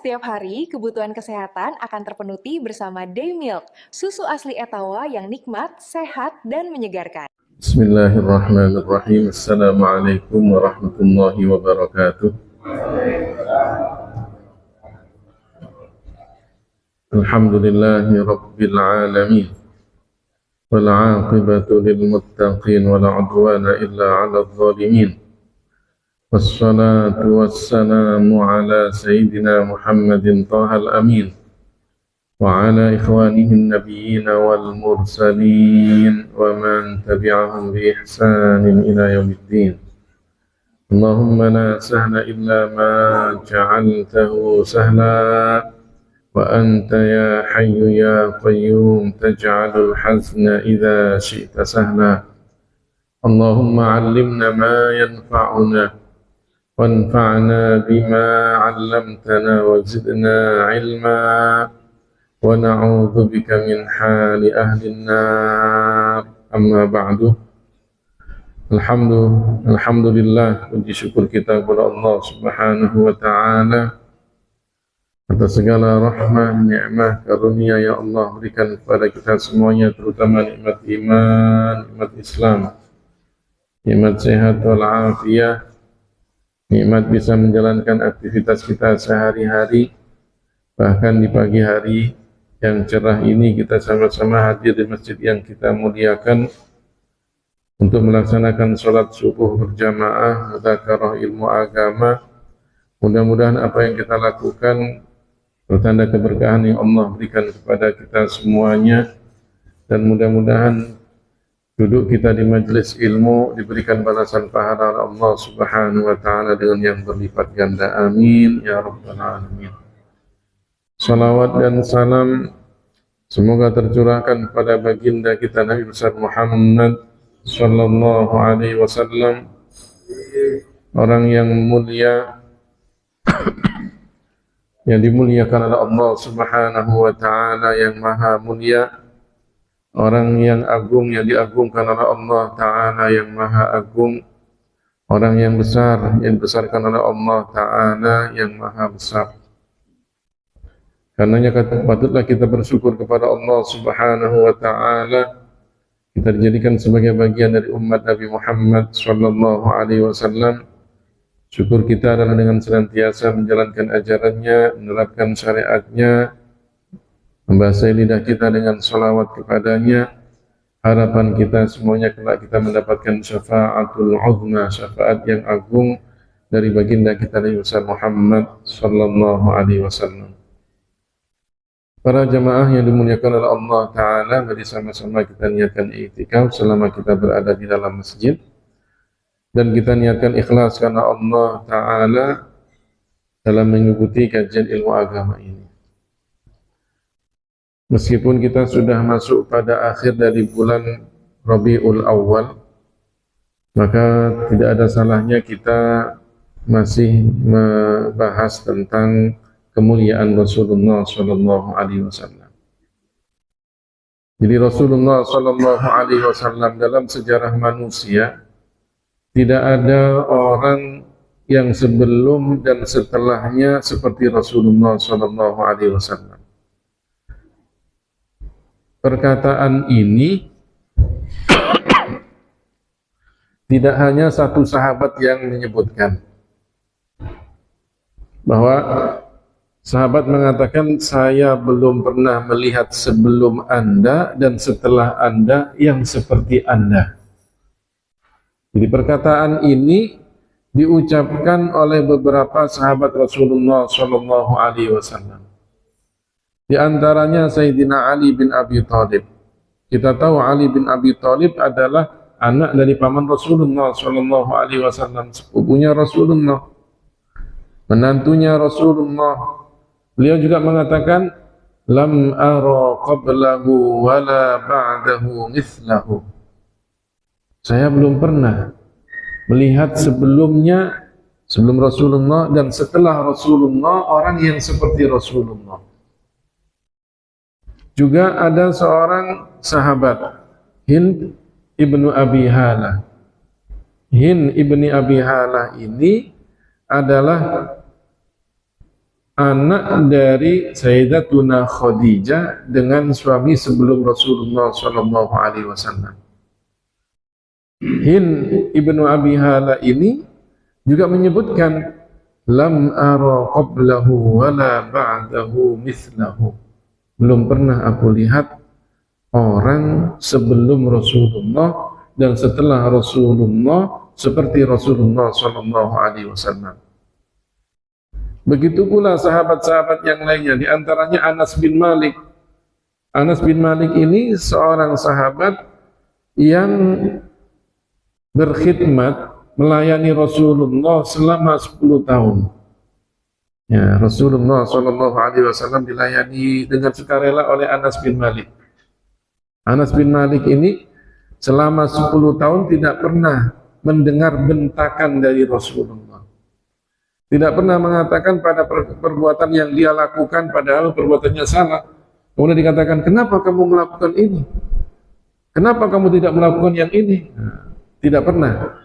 setiap hari kebutuhan kesehatan akan terpenuhi bersama Daymilk, susu asli Etawa yang nikmat, sehat, dan menyegarkan. Bismillahirrahmanirrahim. Assalamualaikum warahmatullahi wabarakatuh. Alhamdulillahi rabbil alamin. Wal 'aqibatu lil muttaqin wa la 'udwana illa 'alal zalimin. Wassalatu wassalamu ala sayyidina Muhammadin Thahal Amin wa ala ikhwanihin nabiyyin wal mursalin wa man tabi'ahum bi ihsanin ila yaumiddin. Allahumma la sahla illa ma ja'altahu sahla wa anta ya hayyu ya qayyum taj'alul hazna idza syi'ta sahla. Allahumma 'allimna ma yanfa'una wanfa'na bima 'allamtana wa zidna 'ilma wa na'udzu bika min hali ahli an-nar. Amma ba'du. Alhamdulillah, puji syukur kita kepada Allah Subhanahu wa ta'ala atas segala rahmah, nikmat, karunia ya Allah berikan kepada kita semuanya, terutama nikmat iman, nikmat Islam, nikmat sehat wal afiyah, nikmat bisa menjalankan aktivitas kita sehari-hari, bahkan di pagi hari yang cerah ini kita sama-sama hadir di masjid yang kita muliakan untuk melaksanakan sholat subuh berjamaah, mudzakarah ilmu agama. Mudah-mudahan apa yang kita lakukan bertanda keberkahan yang Allah berikan kepada kita semuanya, dan mudah-mudahan duduk kita di majelis ilmu diberikan balasan pahala Allah Subhanahu wa ta'ala dengan yang berlipat ganda. Amin ya rabbal alamin. Salawat dan salam semoga tercurahkan pada baginda kita Nabi besar Muhammad sallallahu alaihi wasallam, orang yang mulia yang dimuliakan oleh Allah Subhanahu wa ta'ala yang maha mulia, orang yang agung yang diagungkan oleh Allah ta'ala yang maha agung, orang yang besar yang dibesarkan oleh Allah ta'ala yang maha besar. Karenanya patutlah kita bersyukur kepada Allah Subhanahu wa ta'ala, kita dijadikan sebagai bagian dari umat Nabi Muhammad sallallahu alaihi wasallam. Syukur kita adalah dengan senantiasa menjalankan ajarannya, menerapkan syariatnya, membasahi lidah kita dengan salawat kepadanya. Harapan kita semuanya kelak kita mendapatkan syafaatul uzma, syafaat yang agung dari baginda kita Nabi besar Muhammad sallallahu alaihi wasallam. Para jamaah yang dimuliakan oleh Allah Ta'ala, mari sama-sama kita niatkan i'tikaf selama kita berada di dalam masjid, dan kita niatkan ikhlas karena Allah Ta'ala dalam mengikuti kajian ilmu agama ini. Meskipun kita sudah masuk pada akhir dari bulan Rabiul Awal, maka tidak ada salahnya kita masih membahas tentang kemuliaan Rasulullah sallallahu alaihi wasallam. Jadi Rasulullah sallallahu alaihi wasallam dalam sejarah manusia tidak ada orang yang sebelum dan setelahnya seperti Rasulullah sallallahu alaihi wasallam. Perkataan ini tidak hanya satu sahabat yang menyebutkan, bahwa sahabat mengatakan, saya belum pernah melihat sebelum Anda dan setelah Anda yang seperti Anda. Jadi perkataan ini diucapkan oleh beberapa sahabat Rasulullah sallallahu alaihi wasallam. Di antaranya Sayyidina Ali bin Abi Thalib. Kita tahu Ali bin Abi Thalib adalah anak dari paman Rasulullah sallallahu alaihi wasallam, sepupunya Rasulullah, menantunya Rasulullah. Beliau juga mengatakan, lam ara qablahu wala ba'dahu mithlahu. Saya belum pernah melihat sebelumnya, sebelum Rasulullah dan setelah Rasulullah, orang yang seperti Rasulullah. Juga ada seorang sahabat, Hind ibnu Abi Halah. Hind ibni Abi Halah ini adalah anak dari Sayyidatuna Khadijah dengan suami sebelum Rasulullah Shallallahu Alaihi Wasallam. Hind ibnu Abi Hala ini juga menyebutkan lam ara qablahu wala ba'dahu mithlahu. Belum pernah aku lihat orang sebelum Rasulullah dan setelah Rasulullah seperti Rasulullah Shallallahu Alaihi Wasallam. Begitu pula sahabat-sahabat yang lainnya, di antaranya Anas bin Malik. Anas bin Malik ini seorang sahabat yang berkhidmat melayani Rasulullah selama 10 tahun. Ya, Rasulullah Shallallahu Alaihi Wasallam dilayani dengan sukarela oleh Anas bin Malik. Anas bin Malik ini selama 10 tahun tidak pernah mendengar bentakan dari Rasulullah. Tidak pernah mengatakan pada perbuatan yang dia lakukan padahal perbuatannya salah. Kemudian dikatakan, kenapa kamu melakukan ini? Kenapa kamu tidak melakukan yang ini? Nah, tidak pernah.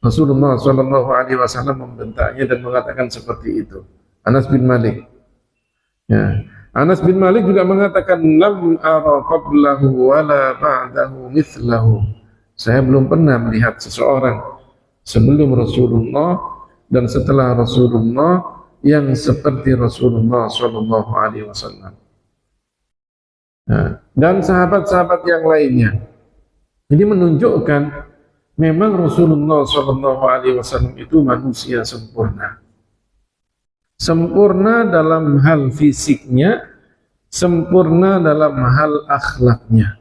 Rasulullah Shallallahu Alaihi Wasallam membentaknya dan mengatakan seperti itu. Anas bin Malik. Ya. Anas bin Malik juga mengatakan, lam ara qablahu wala ba'dahu mithlahu. Saya belum pernah melihat seseorang sebelum Rasulullah dan setelah Rasulullah yang seperti Rasulullah Shallallahu Alaihi Wasallam. Nah, dan sahabat-sahabat yang lainnya. Jadi menunjukkan memang Rasulullah Shallallahu Alaihi Wasallam itu manusia sempurna. Sempurna dalam hal fisiknya, sempurna dalam hal akhlaknya.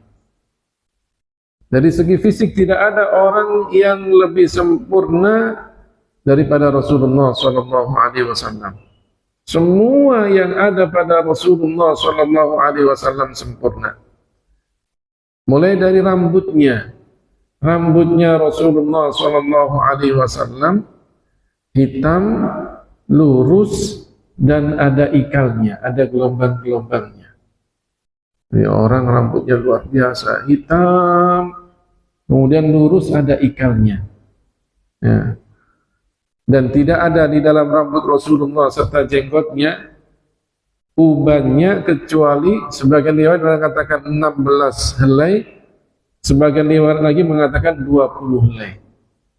Dari segi fisik tidak ada orang yang lebih sempurna daripada Rasulullah Shallallahu Alaihi Wasallam. Semua yang ada pada Rasulullah Shallallahu Alaihi Wasallam sempurna. Mulai dari rambutnya Rasulullah Shallallahu Alaihi Wasallam hitam, lurus, dan ada ikalnya, ada gelombang-gelombangnya. Ini orang rambutnya luar biasa, hitam, kemudian lurus, ada ikalnya. Ya. Dan tidak ada di dalam rambut Rasulullah serta jenggotnya ubannya kecuali sebagian riwayat mengatakan 16 helai, sebagian riwayat lagi mengatakan 20 helai.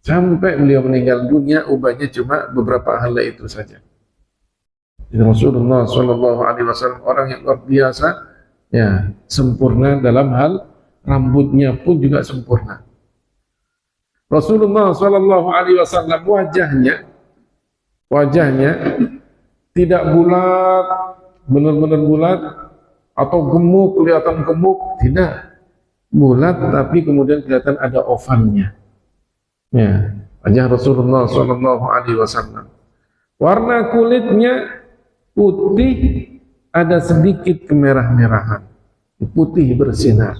Sampai beliau meninggal dunia ubannya cuma beberapa helai itu saja. Jadi Rasulullah Shallallahu Alaihi Wasallam orang yang luar biasa, ya, sempurna dalam hal rambutnya pun juga sempurna. Rasulullah Shallallahu Alaihi Wasallam wajahnya tidak bulat, benar-benar bulat atau gemuk, kelihatan gemuk, tidak bulat, tapi kemudian kelihatan ada ovalnya. Ya, wajah Rasulullah Shallallahu Alaihi Wasallam. Warna kulitnya putih, ada sedikit kemerah-merahan, putih bersinar.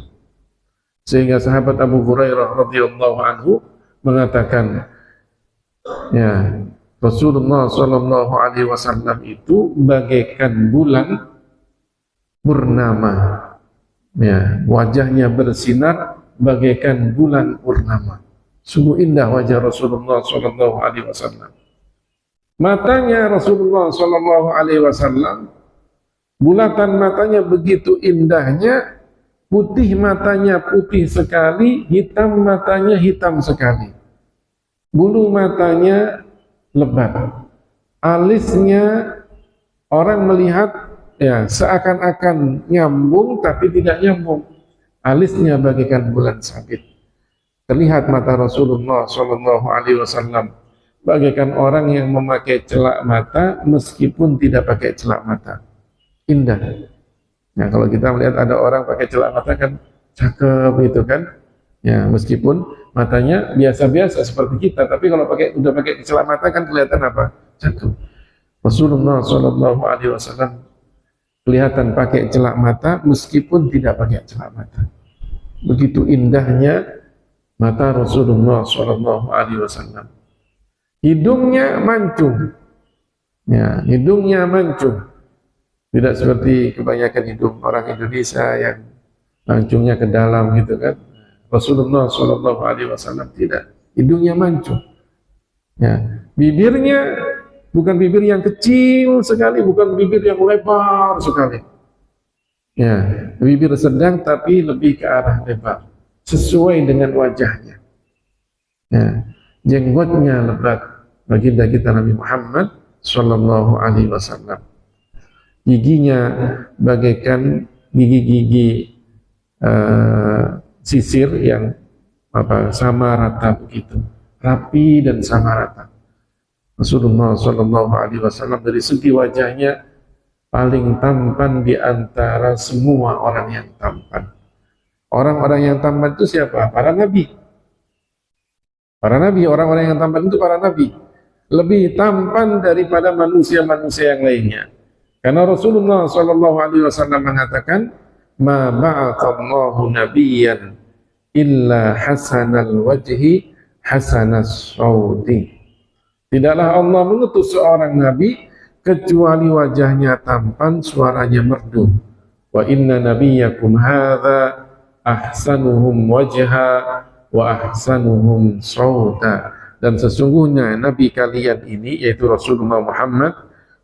Sehingga sahabat Abu Hurairah radhiyallahu anhu mengatakan, ya, Rasulullah Shallallahu Alaihi Wasallam itu bagaikan bulan purnama, ya, wajahnya bersinar bagaikan bulan purnama. Sungguh indah wajah Rasulullah Shallallahu Alaihi Wasallam. Matanya Rasulullah Shallallahu Alaihi Wasallam, bulatan matanya begitu indahnya, putih matanya putih sekali, hitam matanya hitam sekali. Bulu matanya lebat, alisnya orang melihat, ya, seakan-akan nyambung tapi tidak nyambung. Alisnya bagaikan bulan sabit. Terlihat mata Rasulullah Shallallahu Alaihi Wasallam bagaikan orang yang memakai celak mata meskipun tidak pakai celak mata. Indah. Nah, kalau kita melihat ada orang pakai celak mata kan cakep gitu kan, ya, meskipun matanya biasa-biasa seperti kita, tapi kalau udah pakai celak mata kan kelihatan apa? Cakep. Rasulullah Shallallahu Alaihi Wasallam kelihatan pakai celak mata meskipun tidak pakai celak mata. Begitu indahnya mata Rasulullah Shallallahu Alaihi Wasallam. Hidungnya mancung, ya, hidungnya mancung. Tidak seperti kebanyakan hidung orang Indonesia yang mancungnya ke dalam gitu kan. Rasulullah Shallallahu Alaihi Wasallam tidak, hidungnya mancung. Ya, bibirnya bukan bibir yang kecil sekali, bukan bibir yang lebar sekali. Ya, bibir sedang tapi lebih ke arah lebar, sesuai dengan wajahnya. Ya, jenggotnya lebat. Baginda kita Nabi Muhammad Sallallahu Alaihi Wasallam. Giginya bagaikan gigi-gigi sisir yang sama rata begitu, rapi dan sama rata. Rasulullah Sallallahu Alaihi Wasallam dari segi wajahnya paling tampan di antara semua orang yang tampan. Orang-orang yang tampan itu siapa? Para nabi. Para nabi, orang-orang yang tampan itu para nabi. Lebih tampan daripada manusia-manusia yang lainnya. Karena Rasulullah Sallallahu Alaihi Wasallam mengatakan, "Ma ba'athallahu nabiyyan illa hasanal wajhi hasanas sauti." Tidaklah Allah mengutus seorang nabi kecuali wajahnya tampan, suaranya merdu. Wa inna nabiyyakum hadza ahsanuhum wajha wa ahsanuhum sauta. Dan sesungguhnya nabi kalian ini, yaitu Rasulullah Muhammad,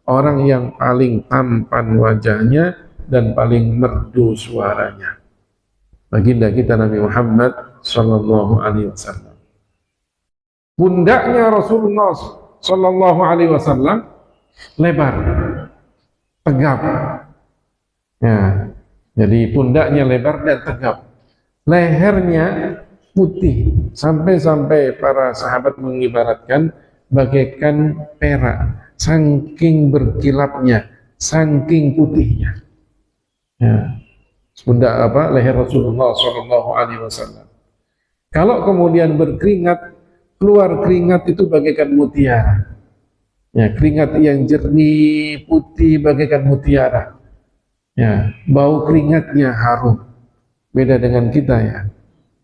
orang yang paling tampan wajahnya dan paling merdu suaranya. Baginda kita Nabi Muhammad Sallallahu Alaihi Wasallam. Pundaknya Rasulullah Sallallahu Alaihi Wasallam lebar, tegap. Ya, jadi pundaknya lebar dan tegap. Lehernya putih, sampai-sampai para sahabat mengibaratkan bagaikan perak, saking berkilapnya, saking putihnya. Ya, pundak leher Rasulullah Shallallahu Alaihi Wasallam. Kalau kemudian berkeringat, keluar keringat itu bagaikan mutiara. Ya, keringat yang jernih, putih bagaikan mutiara. Ya, bau keringatnya harum. Beda dengan kita ya.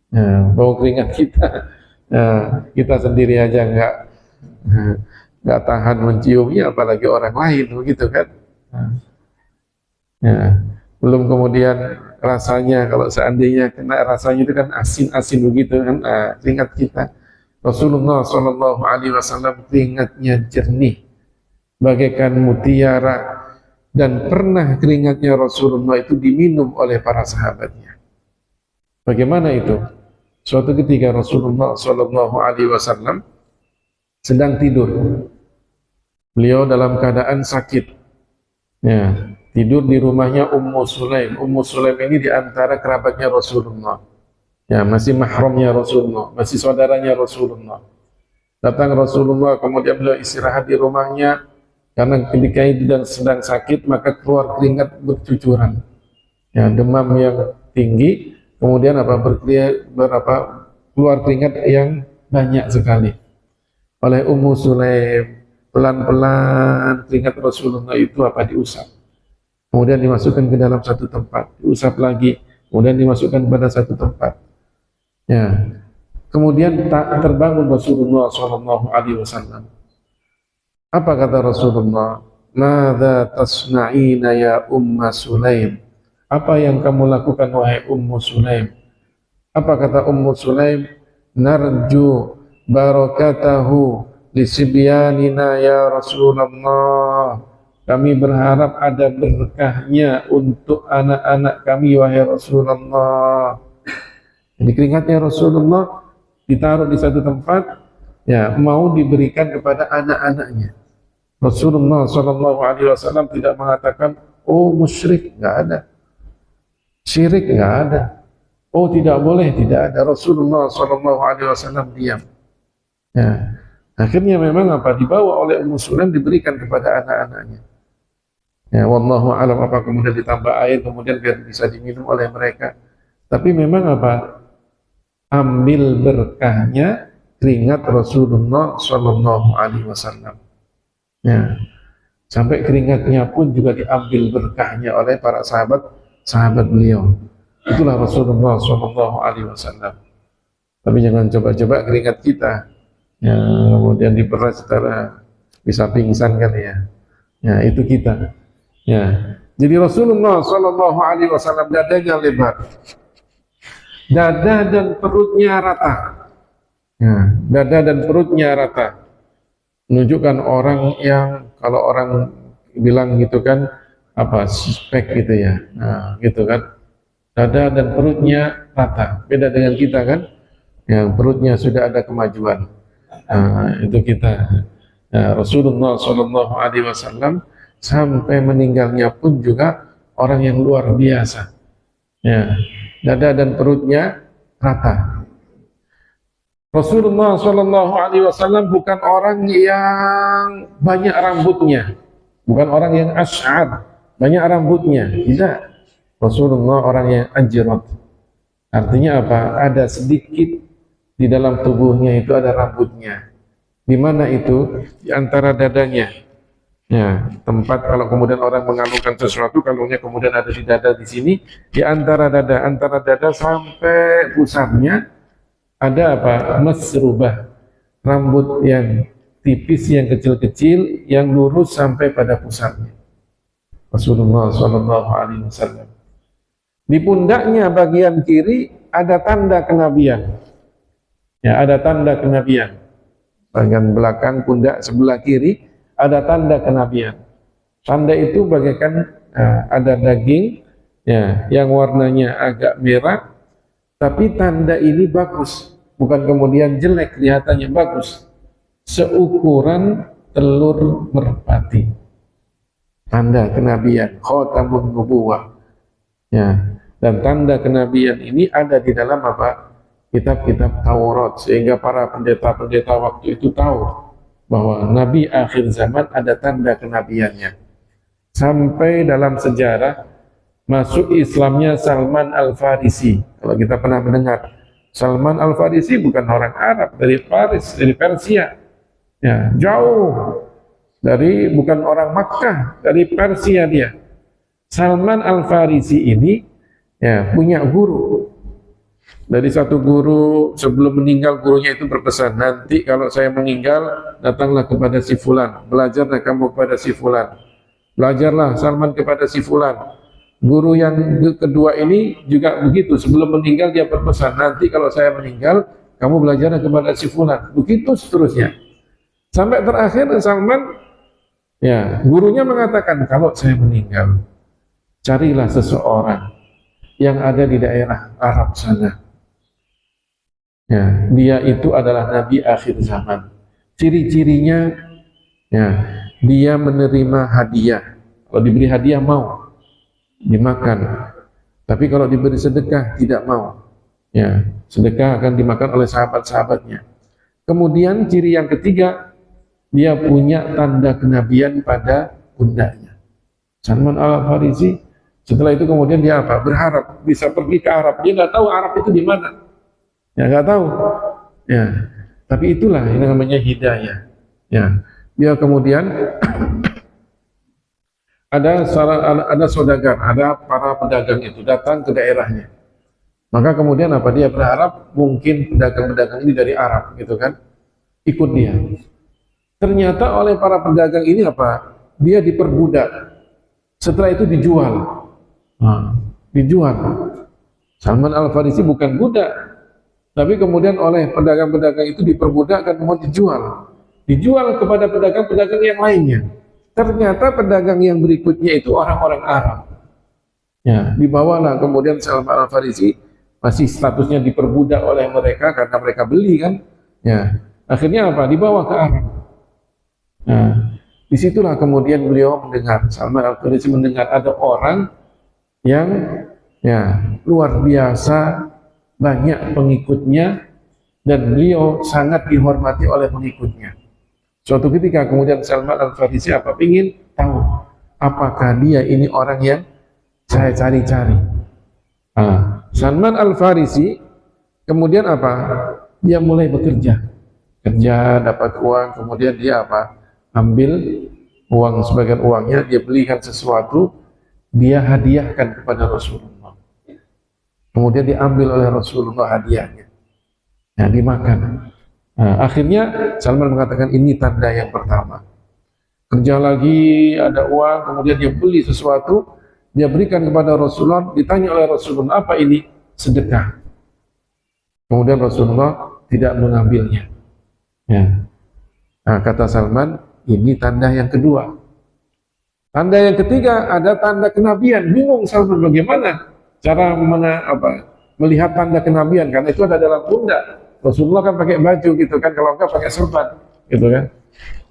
Ya, bau keringat kita, ya, kita sendiri aja nggak tahan menciumnya, apalagi orang lain, begitu kan? Ya, belum kemudian rasanya, kalau seandainya kena rasanya itu kan asin-asin begitu kan, keringat kita. Rasulullah Shallallahu Alaihi Wasallam keringatnya jernih, bagaikan mutiara, dan pernah keringatnya Rasulullah itu diminum oleh para sahabatnya. Bagaimana itu? Suatu ketika Rasulullah Shallallahu Alaihi Wasallam sedang tidur, beliau dalam keadaan sakit, ya, tidur di rumahnya Ummu Sulaim. Ummu Sulaim ini diantara kerabatnya Rasulullah, ya, masih mahramnya Rasulullah, masih saudaranya Rasulullah. Datang Rasulullah, kemudian beliau istirahat di rumahnya, karena ketika itu sedang sakit, maka keluar keringat bercucuran, ya, demam yang tinggi. Kemudian keluar keringat yang banyak sekali. Oleh Ummu Sulaim, pelan-pelan keringat Rasulullah itu diusap. Kemudian dimasukkan ke dalam satu tempat, diusap lagi, kemudian dimasukkan pada satu tempat. Ya. Kemudian terbangun Rasulullah Shallallahu Alaihi Wasallam. Apa kata Rasulullah? Madza tasna'ina ya Umma Sulaim? Apa yang kamu lakukan wahai Ummu Sulaim? Apa kata Ummu Sulaim? Narju barakatahu lisibyanina ya Rasulullah. Kami berharap ada berkahnya untuk anak-anak kami wahai Rasulullah. Jadi keringatnya Rasulullah ditaruh di satu tempat, ya, mau diberikan kepada anak-anaknya. Rasulullah Shallallahu Alaihi Wasallam tidak mengatakan, oh musyrik, nggak ada. Syirik nggak ada. Oh tidak boleh, tidak ada. Rasulullah Shallallahu Alaihi Wasallam diam. Ya. Akhirnya memang dibawa oleh Ummu Sulaim, diberikan kepada anak-anaknya. Ya, wallahu alam, kemudian ditambah air, kemudian biar bisa diminum oleh mereka. Tapi memang ambil berkahnya keringat Rasulullah Shallallahu Alaihi Wasallam. Ya. Sampai keringatnya pun juga diambil berkahnya oleh para sahabat beliau. Itulah Rasulullah Shallallahu Alaihi Wasallam. Tapi jangan coba-coba keringat kita, ya, kemudian diperas secara bisa pingsan kan ya. Ya, itu kita. Ya. Jadi Rasulullah Shallallahu Alaihi Wasallam dadanya lebar, dada dan perutnya rata. Ya, dada dan perutnya rata. menunjukkan orang yang kalau orang bilang gitu kan apa suspek gitu ya, nah, gitu kan, dada dan perutnya rata, beda dengan kita kan yang perutnya sudah ada kemajuan. Nah, itu kita. Nah, Rasulullah Shallallahu Alaihi Wasallam sampai meninggalnya pun juga orang yang luar biasa. Ya, dada dan perutnya rata. Rasulullah Shallallahu Alaihi Wasallam bukan orang yang banyak rambutnya, bukan orang yang asy'ar, banyak rambutnya. Tidak. Rasulullah orang yang ajrat. Artinya apa? Ada sedikit di dalam tubuhnya itu ada rambutnya. Di mana itu? Di antara dadanya. Ya, tempat kalau kemudian orang mengalungkan sesuatu, kalungnya kemudian ada di dada di sini, di antara dada sampai pusatnya ada apa? Masrubah, rambut yang tipis, yang kecil-kecil, yang lurus sampai pada pusatnya. Rasulullah Shallallahu Alaihi Wasallam. Di pundaknya bagian kiri ada tanda kenabian. Ya, ada tanda kenabian. Bagian belakang pundak sebelah kiri ada tanda kenabian. Tanda itu bagaikan ada daging ya, yang warnanya agak merah, tapi tanda ini bagus, bukan kemudian jelek, kelihatannya bagus. Seukuran telur merpati. Tanda kenabian, khatamun nubuwah. Ya, dan tanda kenabian ini ada di dalam apa? Kitab-kitab Taurat, sehingga para pendeta-pendeta waktu itu tahu bahwa Nabi akhir zaman ada tanda kenabiannya. Sampai dalam sejarah masuk Islamnya Salman Al-Farisi. Kalau kita pernah mendengar, Salman Al-Farisi bukan orang Arab, dari Paris, dari Persia. Ya, jauh dari, bukan orang Makkah, dari Persia dia. Salman Al-Farisi ini ya punya guru. Dari satu guru, sebelum meninggal gurunya itu berpesan, nanti kalau saya meninggal datanglah kepada si fulan, belajarlah kamu kepada si fulan, belajarlah Salman kepada si fulan. Guru yang kedua ini juga begitu, sebelum meninggal dia berpesan, nanti kalau saya meninggal kamu belajarlah kepada si fulan, begitu seterusnya. Sampai terakhir Salman, ya gurunya mengatakan, kalau saya meninggal carilah seseorang yang ada di daerah Arab sana. Ya, dia itu adalah Nabi akhir zaman. Ciri-cirinya, ya, dia menerima hadiah. Kalau diberi hadiah mau dimakan. Tapi kalau diberi sedekah tidak mau. Ya, sedekah akan dimakan oleh sahabat-sahabatnya. Kemudian ciri yang ketiga, dia punya tanda kenabian pada pundaknya. Salman Al-Farisi. Setelah itu kemudian dia apa? Berharap bisa pergi ke Arab. Dia nggak tahu Arab itu di mana. Ya nggak tahu, ya. Tapi itulah yang namanya hidayah. Ya, dia kemudian ada saudagar, ada para pedagang itu datang ke daerahnya. Maka kemudian apa? Dia berharap mungkin pedagang-pedagang ini dari Arab, gitu kan? Ikut dia. Ternyata oleh para pedagang ini apa? Dia diperbudak. Setelah itu dijual. Nah, dijual. Salman Al-Farisi bukan budak. Tapi kemudian oleh pedagang-pedagang itu diperbudak dan mau dijual. Dijual kepada pedagang-pedagang yang lainnya. Ternyata pedagang yang berikutnya itu orang-orang Arab. Ya, dibawalah kemudian Salman Al-Farisi, masih statusnya diperbudak oleh mereka karena mereka beli kan. Ya, akhirnya apa? Dibawa ke Arab. Nah, disitulah kemudian beliau mendengar, Salman Al-Farisi mendengar ada orang yang ya luar biasa banyak pengikutnya dan beliau sangat dihormati oleh pengikutnya. Suatu ketika kemudian Salman Al-Farisi apa? Ingin tahu apakah dia ini orang yang saya cari-cari. Salman Al-Farisi kemudian apa? Dia mulai bekerja. Kerja, dapat uang, kemudian dia apa? Ambil uang, sebagian uangnya dia belikan sesuatu, dia hadiahkan kepada Rasulullah. Kemudian diambil oleh Rasulullah hadiahnya. Ya, dimakan. Nah, akhirnya Salman mengatakan ini tanda yang pertama. Kerja lagi, ada uang, kemudian dia beli sesuatu, dia berikan kepada Rasulullah, ditanya oleh Rasulullah, apa ini? Sedekah. Kemudian Rasulullah tidak mengambilnya. Ya. Nah, kata Salman, ini tanda yang kedua. Tanda yang ketiga ada tanda kenabian. Bingung Salman bagaimana cara melihat tanda kenabian, karena itu ada dalam pundak. Rasulullah kan pakai baju gitu kan, kalau enggak pakai serban gitu kan.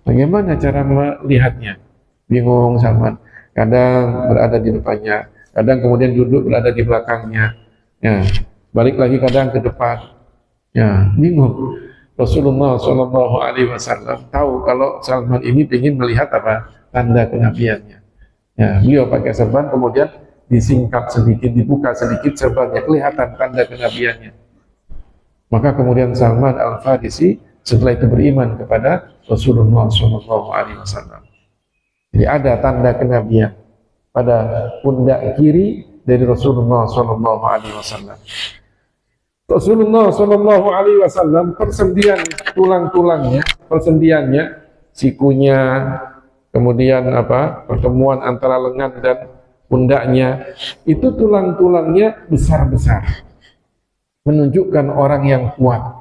Bagaimana cara melihatnya? Bingung Salman. Kadang berada di depannya, kadang kemudian duduk berada di belakangnya. Ya, balik lagi kadang ke depan. Ya, bingung. Rasulullah Shallallahu Alaihi Wasallam tahu kalau Salman ini ingin melihat apa tanda kenabiannya. Ya, beliau pakai serban, kemudian disingkap sedikit, dibuka sedikit serbannya, kelihatan tanda kenabiannya. Maka kemudian Salman Al-Farisi setelah itu beriman kepada Rasulullah Shallallahu Alaihi Wasallam. Jadi ada tanda kenabian pada pundak kiri dari Rasulullah Shallallahu Alaihi Wasallam. Rasulullah Shallallahu Alaihi Wasallam persendian tulang-tulangnya, persendiannya, sikunya, kemudian pertemuan antara lengan dan pundaknya, itu tulang-tulangnya besar-besar, menunjukkan orang yang kuat.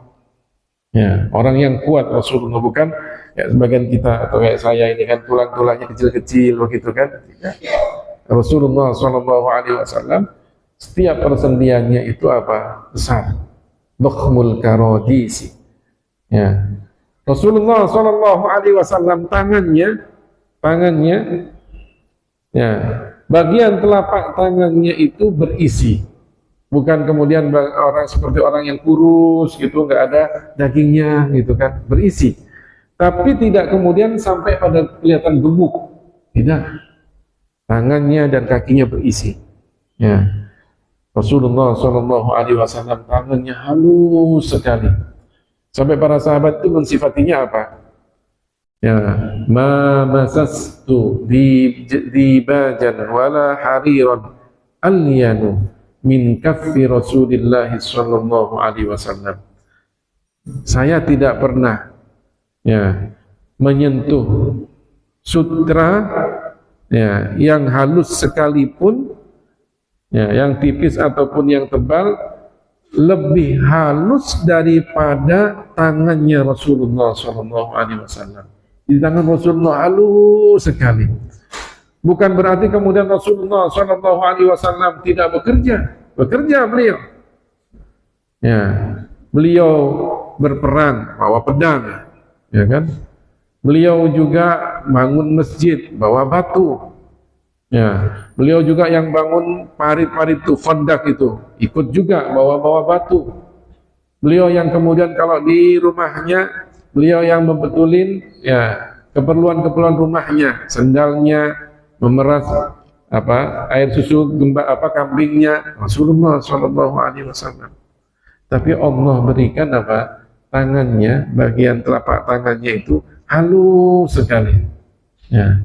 Ya, orang yang kuat Rasulullah, bukan ya sebagian kita atau kayak saya ini kan tulang-tulangnya kecil-kecil begitu kan. Rasulullah Shallallahu Alaihi Wasallam setiap persendiannya itu besar, dhakhmul karodisi. Ya, Rasulullah Shallallahu Alaihi Wasallam tangannya, ya, bagian telapak tangannya itu berisi. Bukan kemudian orang seperti orang yang kurus gitu, nggak ada dagingnya gitu kan, berisi. Tapi tidak kemudian sampai pada kelihatan gemuk, tidak. Tangannya dan kakinya berisi. Ya. Rasulullah Shallallahu Alaihi Wasallam tangannya halus sekali. Sampai para sahabat itu mensifatinya apa? Ya, ma masastu di bajan wala hariran alyanu min kaffi Rasulillah sallallahu alaihi wasallam. Saya tidak pernah menyentuh sutra yang halus sekalipun, yang tipis ataupun yang tebal, lebih halus daripada tangannya Rasulullah sallallahu alaihi wasallam. Di tangan Rasulullah halus sekali. Bukan berarti kemudian Rasulullah Shallallahu Alaihi Wasallam tidak bekerja beliau. Ya, beliau berperang bawa pedang, ya kan? Beliau juga bangun masjid bawa batu. Ya, beliau juga yang bangun parit-parit itu, fondak itu, ikut juga bawa batu. Beliau yang kemudian kalau di rumahnya, beliau yang membetulin keperluan-keperluan rumahnya, sendalnya, memeras air susu kambingnya Rasulullah Shallallahu Alaihi Wasallam. Tapi Allah berikan tangannya, bagian telapak tangannya itu halus sekali, ya,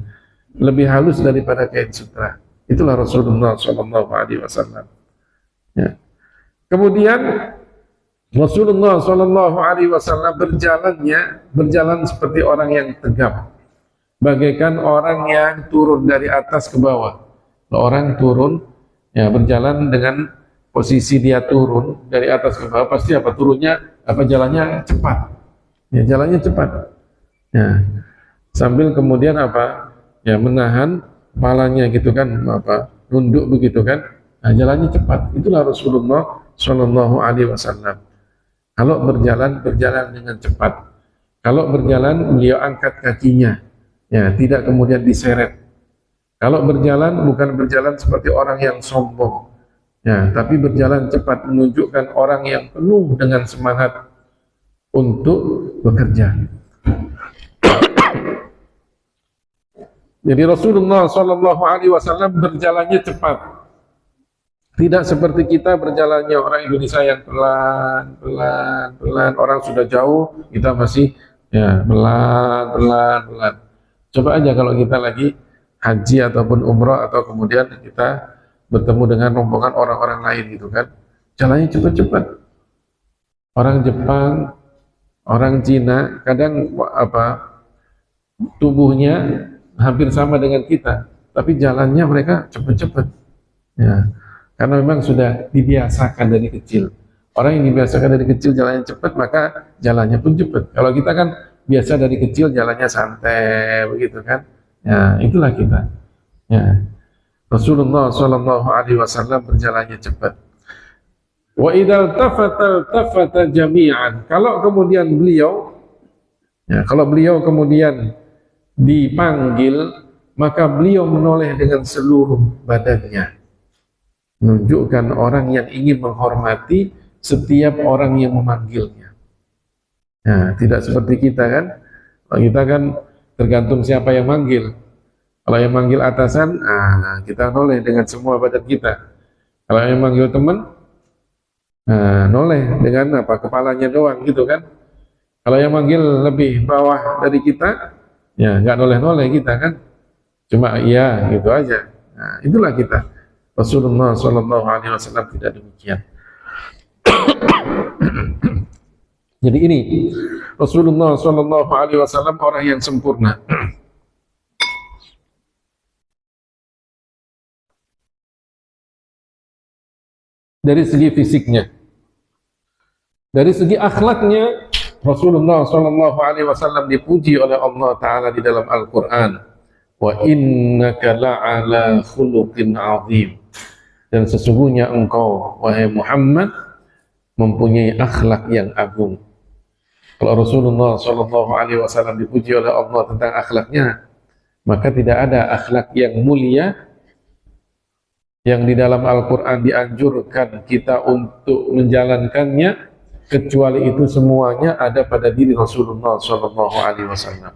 lebih halus daripada kain sutra. Itulah Rasulullah Shallallahu Alaihi Wasallam. Ya. Kemudian Rasulullah Shallallahu Alaihi Wasallam berjalan seperti orang yang tegap, bagaikan orang yang turun dari atas ke bawah. Orang turun, berjalan dengan posisi dia turun dari atas ke bawah, pasti jalannya cepat. Ya, jalannya cepat. Ya. Sambil kemudian menahan kepalanya gitu kan, nunduk begitu kan. Nah, jalannya cepat. Itulah Rasulullah Shallallahu Alaihi Wasallam. Kalau berjalan dengan cepat. Kalau berjalan beliau angkat kakinya. Ya, tidak kemudian diseret. Kalau berjalan bukan berjalan seperti orang yang sombong, ya, tapi berjalan cepat, menunjukkan orang yang penuh dengan semangat untuk bekerja. Jadi Rasulullah Shallallahu Alaihi Wasallam berjalannya cepat, tidak seperti kita berjalannya orang Indonesia yang pelan. Orang sudah jauh, kita masih pelan. Coba aja kalau kita lagi haji ataupun umrah, atau kemudian kita bertemu dengan rombongan orang-orang lain gitu kan, jalannya cepat-cepat. Orang Jepang, orang Cina, kadang tubuhnya hampir sama dengan kita, tapi jalannya mereka cepat-cepat. Ya, karena memang sudah dibiasakan dari kecil. Orang yang dibiasakan dari kecil jalannya cepat, maka jalannya pun cepat. Kalau kita kan biasa dari kecil jalannya santai begitu kan. Ya, itulah kita. Ya. Rasulullah Shallallahu Alaihi Wasallam berjalannya cepat. Wa idal tafata jami'an. Kalau kemudian beliau, ya, kalau beliau kemudian dipanggil, maka beliau menoleh dengan seluruh badannya, menunjukkan orang yang ingin menghormati setiap orang yang memanggilnya. Nah, tidak seperti kita kan. Kalau kita kan tergantung siapa yang manggil. Kalau yang manggil atasan, kita noleh dengan semua badan kita. Kalau yang manggil teman, noleh dengan apa, kepalanya doang gitu kan. Kalau yang manggil lebih bawah dari kita, ya nggak noleh-noleh kita kan. Cuma iya gitu aja. Nah, itulah kita. Rasulullah Shallallahu Alaihi Wasallam tidak demikian. Jadi ini Rasulullah Shallallahu Alaihi Wasallam orang yang sempurna. Dari segi fisiknya, dari segi akhlaknya, Rasulullah Shallallahu Alaihi Wasallam dipuji oleh Allah Taala di dalam Al-Quran. Wa innaka la'ala khuluqin azim. Dan sesungguhnya engkau, wahai Muhammad, mempunyai akhlak yang agung. Kalau Rasulullah Shallallahu Alaihi Wasallam dipuji oleh Allah tentang akhlaknya, maka tidak ada akhlak yang mulia yang di dalam Al-Quran dianjurkan kita untuk menjalankannya, kecuali itu semuanya ada pada diri Rasulullah Shallallahu Alaihi Wasallam.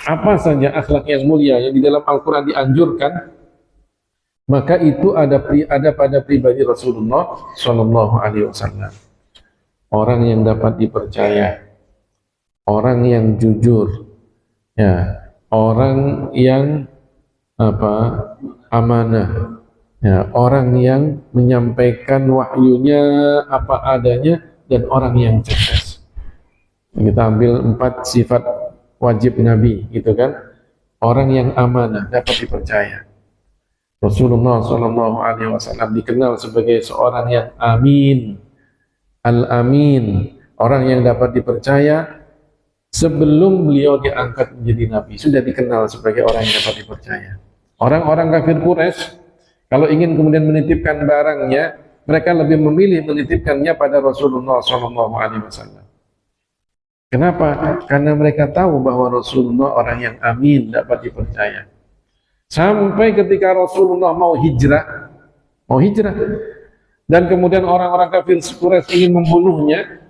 Apa saja akhlak yang mulia yang di dalam Al-Quran dianjurkan, maka itu ada pada pribadi Rasulullah Shallallahu Alaihi Wasallam. Orang yang dapat dipercaya, orang yang jujur, ya, orang yang amanah. Ya, orang yang menyampaikan wahyunya apa adanya, dan orang yang cerdas. Kita ambil 4 sifat wajib Nabi, gitu kan? Orang yang amanah, dapat dipercaya. Rasulullah Shallallahu Alaihi Wasallam dikenal sebagai seorang yang amin, al-amin, orang yang dapat dipercaya. Sebelum beliau diangkat menjadi Nabi, sudah dikenal sebagai orang yang dapat dipercaya. Orang-orang kafir Quraisy kalau ingin kemudian menitipkan barangnya, mereka lebih memilih menitipkannya pada Rasulullah SAW. Kenapa? Karena mereka tahu bahwa Rasulullah orang yang amin, dapat dipercaya. Sampai ketika Rasulullah mau hijrah, dan kemudian orang-orang kafir Quraisy ingin membunuhnya,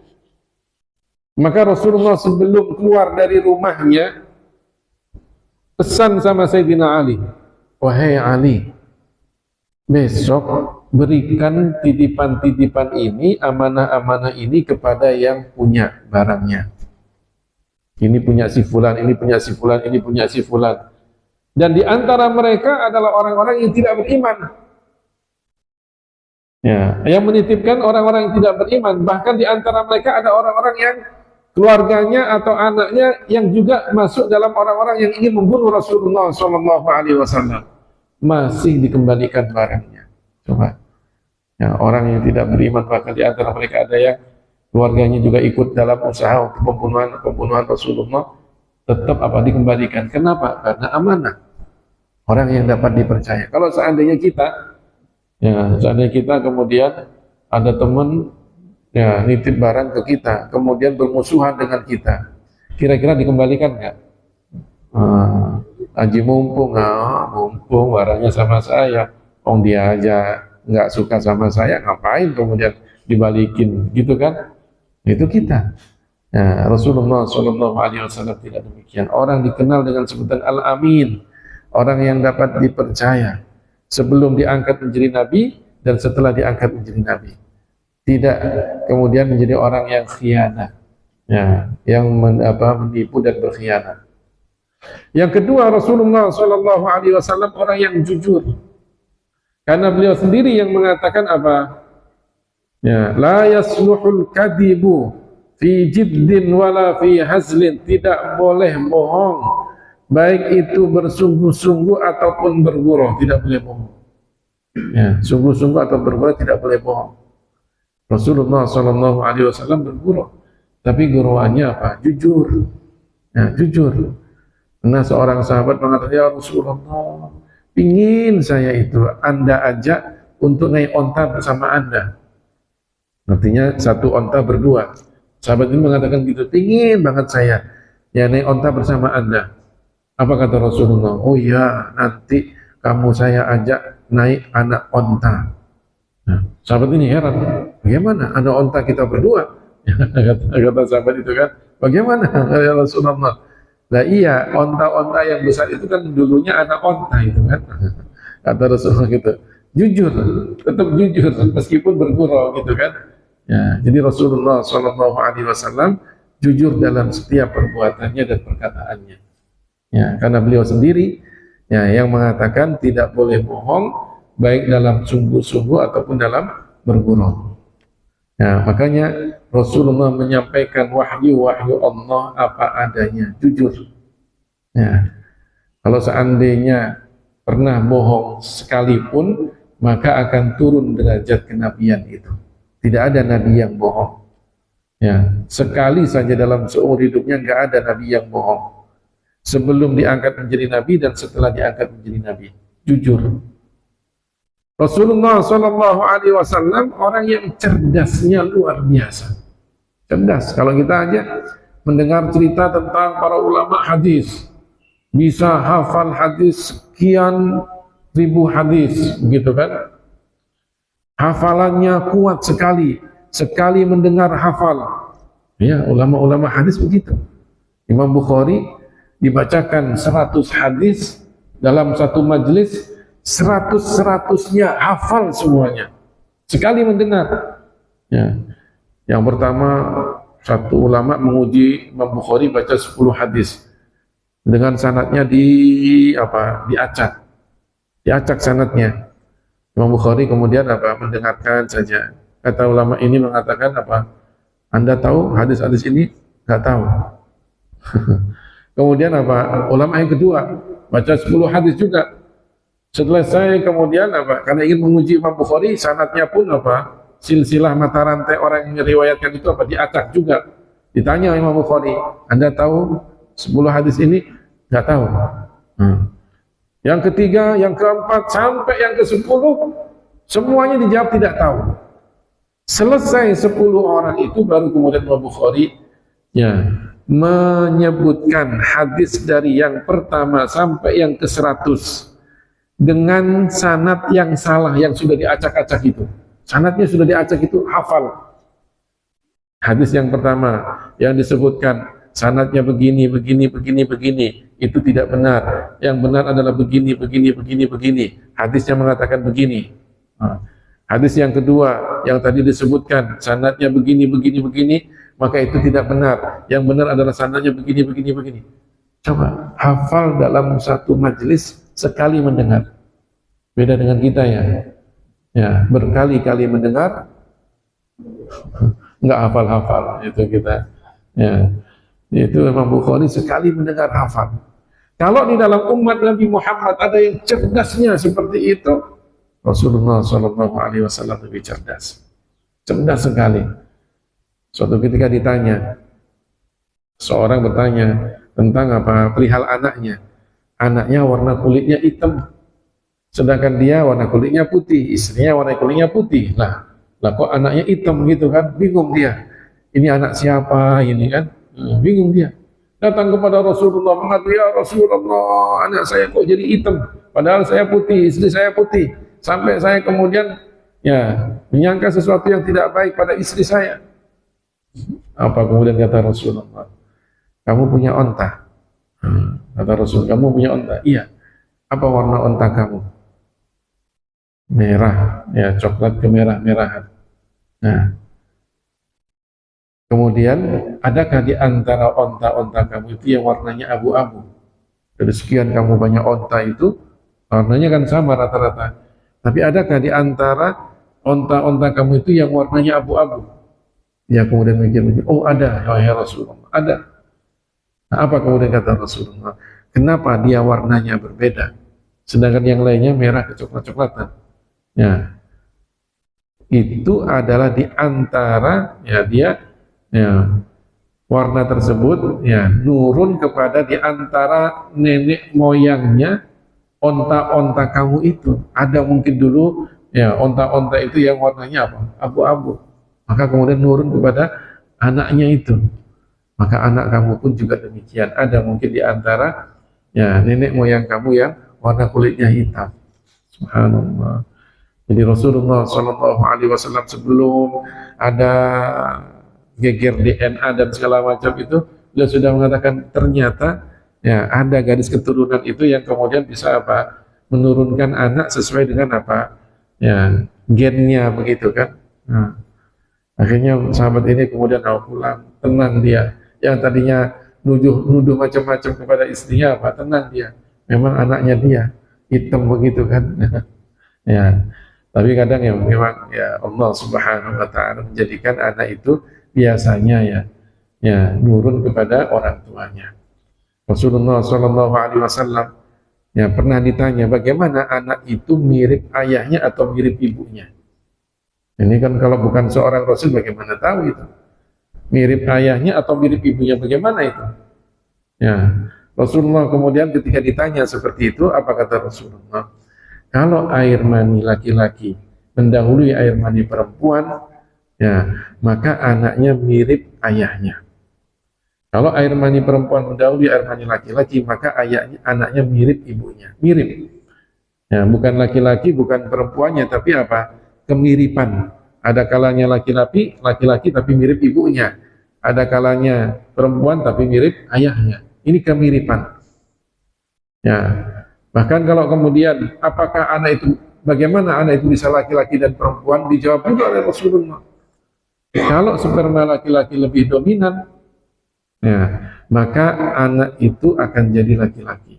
maka Rasulullah sebelum keluar dari rumahnya pesan sama Sayyidina Ali, wahai Ali, besok berikan titipan-titipan ini, amanah-amanah ini kepada yang punya barangnya. Ini punya si fulan, ini punya si fulan, ini punya si fulan. Dan di antara mereka adalah orang-orang yang tidak beriman. Ya, yang menitipkan orang-orang yang tidak beriman. Bahkan di antara mereka ada orang-orang yang keluarganya atau anaknya yang juga masuk dalam orang-orang yang ingin membunuh Rasulullah SAW. Masih dikembalikan barangnya. Coba, ya, orang yang tidak beriman, bahkan di antara mereka ada yang keluarganya juga ikut dalam usaha untuk pembunuhan Rasulullah, tetap dikembalikan. Kenapa? Karena amanah, orang yang dapat dipercaya. Kalau seandainya kita kemudian ada teman ya nitip barang ke kita, kemudian bermusuhan dengan kita, kira-kira dikembalikan nggak? Haji mumpung barangnya sama saya, dia aja nggak suka sama saya, ngapain kemudian dibalikin, gitu kan? Itu kita. Nah, Rasulullah SAW tidak demikian. Orang dikenal dengan sebutan Al-Amin, orang yang dapat dipercaya sebelum diangkat menjadi Nabi dan setelah diangkat menjadi Nabi. Tidak kemudian menjadi orang yang khianat, ya, yang menipu dan berkhianat. Yang kedua, Rasulullah SAW orang yang jujur, karena beliau sendiri yang mengatakan ya, la yasluhul kadibu fi jiddin wala fi hazlin, tidak boleh bohong, baik itu bersungguh-sungguh ataupun bergurau, tidak boleh bohong. Ya, sungguh-sungguh atau bergurau tidak boleh bohong. Rasulullah SAW bergurau, tapi guruannya jujur. Ya, jujur. Nah, seorang sahabat mengatakan, ya Rasulullah, pingin saya itu Anda ajak untuk naik onta bersama Anda. Artinya satu onta berdua. Sahabat ini mengatakan gitu, pingin banget saya ya naik onta bersama Anda. Apa kata Rasulullah? Oh iya, nanti kamu saya ajak naik anak onta. Nah, sahabat ini heran, bagaimana ada onta kita berdua? Kata sahabat itu kan, bagaimana ya Rasulullah? Nah iya, onta-onta yang besar itu kan dulunya anak onta itu kan. Kata Rasulullah gitu, jujur, tetap jujur meskipun bergurau gitu kan. Ya, jadi Rasulullah Shallallahu Alaihi Wasallam jujur dalam setiap perbuatannya dan perkataannya. Ya, karena beliau sendiri ya yang mengatakan tidak boleh bohong baik dalam sungguh-sungguh ataupun dalam bergurau. Ya, makanya Rasulullah menyampaikan wahyu Allah apa adanya, jujur. Ya, kalau seandainya pernah bohong sekalipun, maka akan turun derajat kenabian itu. Tidak ada nabi yang bohong. Ya, sekali saja dalam seumur hidupnya nggak ada nabi yang bohong. Sebelum diangkat menjadi nabi dan setelah diangkat menjadi nabi, jujur. Rasulullah Shallallahu Alaihi Wasallam orang yang cerdasnya luar biasa. Cerdas. Kalau kita aja mendengar cerita tentang para ulama hadis, bisa hafal hadis sekian ribu hadis, begitu kan? Hafalannya kuat sekali, sekali mendengar hafal. Ya, ulama-ulama hadis begitu. Imam Bukhari dibacakan 100 hadis dalam satu majelis, 100-100-nya hafal semuanya. Sekali mendengar. Ya. Yang pertama, satu ulama menguji Imam Bukhari baca 10 hadis dengan sanadnya diacak. Diacak sanadnya. Imam Bukhari kemudian mendengarkan saja. Kata ulama ini mengatakan Anda tahu hadis-hadis ini? Nggak tahu. Kemudian ulama yang kedua baca 10 hadis juga. Setelah saya kemudian karena ingin menguji Imam Bukhari, sanadnya pun silsilah mata rantai orang yang meriwayatkan itu diacak juga. Ditanya Imam Bukhari, Anda tahu 10 hadis ini? Nggak tahu. Yang ketiga, yang keempat, sampai yang ke-10, semuanya dijawab tidak tahu. Selesai 10 orang itu, baru kemudian Imam Bukhari menyebutkan hadis dari yang pertama sampai yang ke-100 dengan sanad yang salah, yang sudah diacak-acak itu. Sanadnya sudah diacak itu, hafal. Hadis yang pertama yang disebutkan sanadnya begini, itu tidak benar. Yang benar adalah begini. Hadisnya mengatakan begini. Hadis yang kedua yang tadi disebutkan sanadnya begini, maka itu tidak benar. Yang benar adalah sanadnya begini. Coba hafal dalam satu majelis sekali mendengar. Beda dengan kita ya berkali-kali mendengar nggak hafal itu kita. Ya. Itu Imam Bukhari sekali mendengar hafal. Kalau di dalam umat Nabi Muhammad ada yang cerdasnya seperti itu, Rasulullah SAW lebih cerdas sekali. Suatu ketika ditanya, seorang bertanya tentang perihal anaknya warna kulitnya hitam, sedangkan dia warna kulitnya putih, istrinya warna kulitnya putih. Lah kok anaknya hitam gitu kan? Bingung dia. Ini anak siapa ini kan? Bingung dia. Datang kepada Rasulullah mengatakan, ya Rasulullah, anak saya kok jadi hitam, padahal saya putih, istri saya putih. Sampai saya kemudian menyangka sesuatu yang tidak baik pada istri saya. Apa kemudian kata Rasulullah? Kamu punya onta? Kata Rasul, kamu punya onta? Iya. Apa warna onta kamu? Merah, coklat kemerah-merahan. Nah, kemudian, adakah di antara onta-onta kamu itu yang warnanya abu-abu? Dari sekian kamu banyak onta itu, warnanya kan sama rata-rata. Tapi adakah di antara onta-onta kamu itu yang warnanya abu-abu? Dia kemudian mikir, oh ada, ya Rasulullah, ada. Nah, apa kemudian kata Rasulullah? Kenapa dia warnanya berbeda? Sedangkan yang lainnya merah kecoklat-coklatan. Itu adalah di antara dia warna tersebut ya nurun kepada di antara nenek moyangnya onta-onta kamu itu. Ada mungkin dulu ya onta-onta itu yang warnanya apa? Abu-abu. Maka kemudian nurun kepada anaknya itu. Maka anak kamu pun juga demikian. Ada mungkin di antara ya nenek moyang kamu yang warna kulitnya hitam. Subhanallah. Jadi Rasulullah Shallallahu Alaihi Wasallam sebelum ada geger DNA dan segala macam itu, beliau sudah mengatakan ternyata ya ada garis keturunan itu yang kemudian bisa apa menurunkan anak sesuai dengan apa ya gennya begitu kan. Nah, akhirnya sahabat ini kemudian mau pulang, tenang dia. Yang tadinya nuduh macam-macam kepada istrinya apa, tenang dia. Memang anaknya dia hitam begitu kan. Ya. Tapi kadang ya memang ya Allah Subhanahu wa taala menjadikan anak itu biasanya ya nurun kepada orang tuanya. Rasulullah Shallallahu alaihi wasallam ya pernah ditanya bagaimana anak itu mirip ayahnya atau mirip ibunya. Ini kan kalau bukan seorang rasul bagaimana tahu itu? Mirip ayahnya atau mirip ibunya bagaimana itu? Ya, Rasulullah kemudian ketika ditanya seperti itu apa kata Rasulullah? Kalau air mani laki-laki mendahului air mani perempuan, ya, maka anaknya mirip ayahnya. Kalau air mani perempuan mendahului air mani laki-laki, maka anaknya mirip ibunya. Mirip. Ya, bukan laki-laki, bukan perempuannya, tapi apa? Kemiripan. Ada kalanya laki-laki tapi mirip ibunya. Ada kalanya perempuan tapi mirip ayahnya. Ini kemiripan. Ya. Bahkan kalau kemudian apakah anak itu, bagaimana anak itu bisa laki-laki dan perempuan, dijawab juga oleh Rasulullah. Kalau sperma laki-laki lebih dominan, ya, maka anak itu akan jadi laki-laki.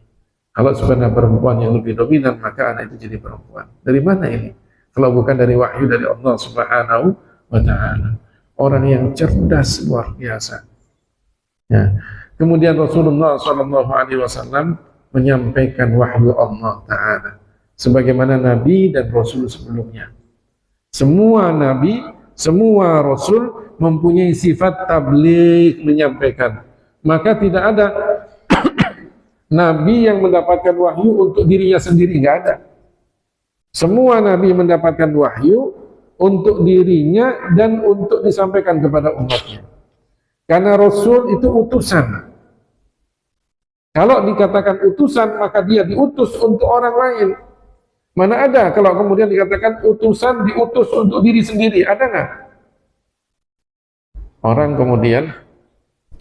Kalau sperma perempuan yang lebih dominan, maka anak itu jadi perempuan. Dari mana ini? Kalau bukan dari wahyu dari Allah Subhanahu wa taala. Orang yang cerdas luar biasa. Ya. Kemudian Rasulullah Shallallahu alaihi wasallam menyampaikan wahyu Allah Ta'ala sebagaimana Nabi dan Rasul sebelumnya. Semua Nabi, semua Rasul mempunyai sifat tabligh, menyampaikan. Maka tidak ada Nabi yang mendapatkan wahyu untuk dirinya sendiri, nggak ada. Semua Nabi mendapatkan wahyu untuk dirinya dan untuk disampaikan kepada umatnya. Karena Rasul itu utusan. Kalau dikatakan utusan, maka dia diutus untuk orang lain. Mana ada kalau kemudian dikatakan utusan diutus untuk diri sendiri, ada nggak? Orang kemudian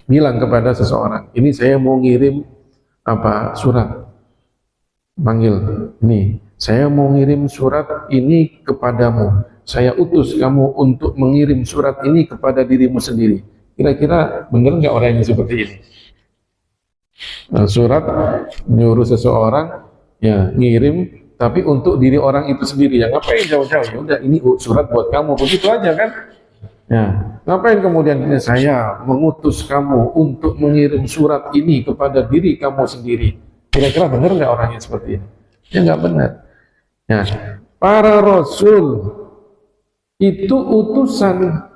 bilang kepada seseorang, ini saya mau ngirim apa surat, panggil, ini saya mau ngirim surat ini kepadamu, saya utus kamu untuk mengirim surat ini kepada dirimu sendiri. Kira-kira benar nggak orang yang seperti ini? Surat menyuruh seseorang ya ngirim tapi untuk diri orang itu sendiri, ya ngapain jauh-jauh, ya udah ini surat buat kamu, begitu aja kan ya. Ngapain kemudian saya mengutus kamu untuk mengirim surat ini kepada diri kamu sendiri? Kira-kira benar nggak orangnya seperti ini? Ya nggak benar ya. Para rasul itu utusan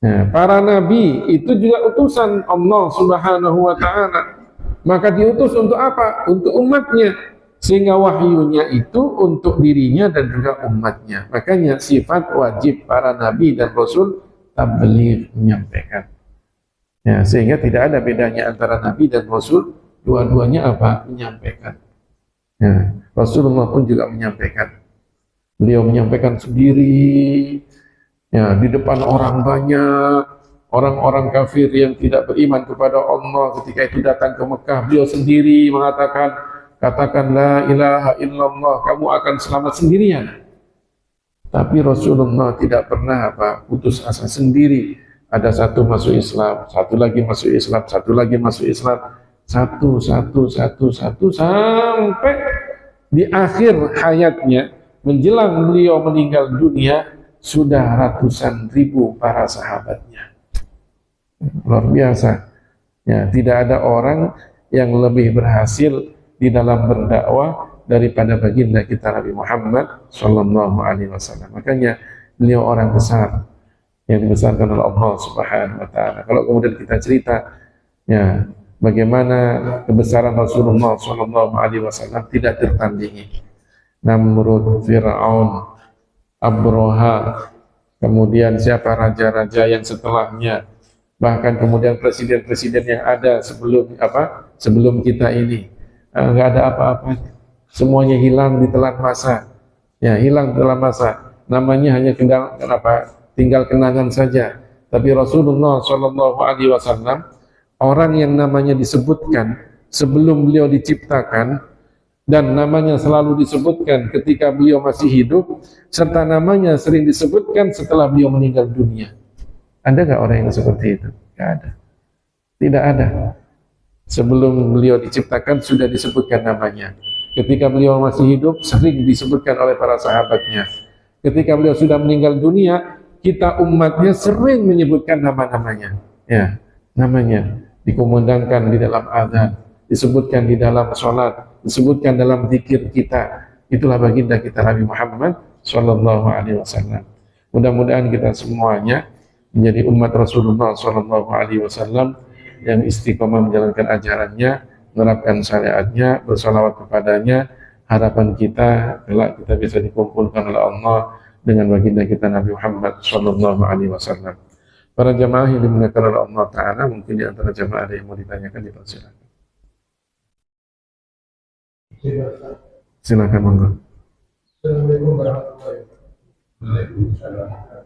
ya, para nabi itu juga utusan Allah Subhanahu wa taala. Maka diutus untuk apa? Untuk umatnya. Sehingga wahyunya itu untuk dirinya dan juga umatnya. Makanya sifat wajib para nabi dan rasul tabligh, menyampaikan. Ya, sehingga tidak ada bedanya antara nabi dan rasul, dua-duanya apa? Menyampaikan. Ya, Rasulullah pun juga menyampaikan. Beliau menyampaikan sendiri, ya, di depan orang banyak. Orang-orang kafir yang tidak beriman kepada Allah ketika itu datang ke Mekah, beliau sendiri mengatakan, katakan la ilaha illallah, kamu akan selamat sendirian. Tapi Rasulullah tidak pernah putus asa sendiri. Ada satu masuk Islam, satu lagi masuk Islam, satu lagi masuk Islam, satu sampai di akhir hayatnya menjelang beliau meninggal dunia sudah ratusan ribu para sahabatnya. Luar biasa ya, tidak ada orang yang lebih berhasil di dalam berdakwah daripada baginda kita Nabi Muhammad Sallallahu Alaihi Wasallam. Makanya beliau orang besar yang dibesarkan oleh Allah Subhanahu wa taala. Kalau kemudian kita cerita ya bagaimana kebesaran Rasulullah sallallahu alaihi wasallam tidak tertandingi. Namrud, Fir'aun, Abraha, kemudian siapa raja-raja yang setelahnya, bahkan kemudian presiden-presiden yang ada sebelum kita ini, nggak ada apa-apa, semuanya hilang ditelan masa, ya hilang ditelan masa, namanya hanya tinggal kenangan saja. Tapi Rasulullah Shallallahu Alaihi Wasallam orang yang namanya disebutkan sebelum beliau diciptakan dan namanya selalu disebutkan ketika beliau masih hidup, serta namanya sering disebutkan setelah beliau meninggal dunia. Ada nggak orang yang seperti itu? Nggak ada. Tidak ada. Sebelum beliau diciptakan sudah disebutkan namanya. Ketika beliau masih hidup sering disebutkan oleh para sahabatnya. Ketika beliau sudah meninggal dunia, kita umatnya sering menyebutkan nama-namanya. Ya, namanya dikumandangkan di dalam azan, disebutkan di dalam sholat, disebutkan dalam zikir kita. Itulah baginda kita Nabi Muhammad Sallallahu Alaihi Wasallam. Mudah-mudahan kita semuanya menjadi umat Rasulullah Sallallahu Alaihi Wasallam yang istiqomah menjalankan ajarannya, menerapkan syariatnya, bersalawat kepadanya. Harapan kita kelak kita bisa dikumpulkan oleh Allah dengan baginda kita Nabi Muhammad Sallallahu Alaihi Wasallam. Para jamaah yang dimuliakan oleh Allah Ta'ala, mungkin di antara jamaah ada yang mau ditanyakan, dipersilakan. Silakan monggo. Assalamualaikum warahmatullahi wabarakatuh.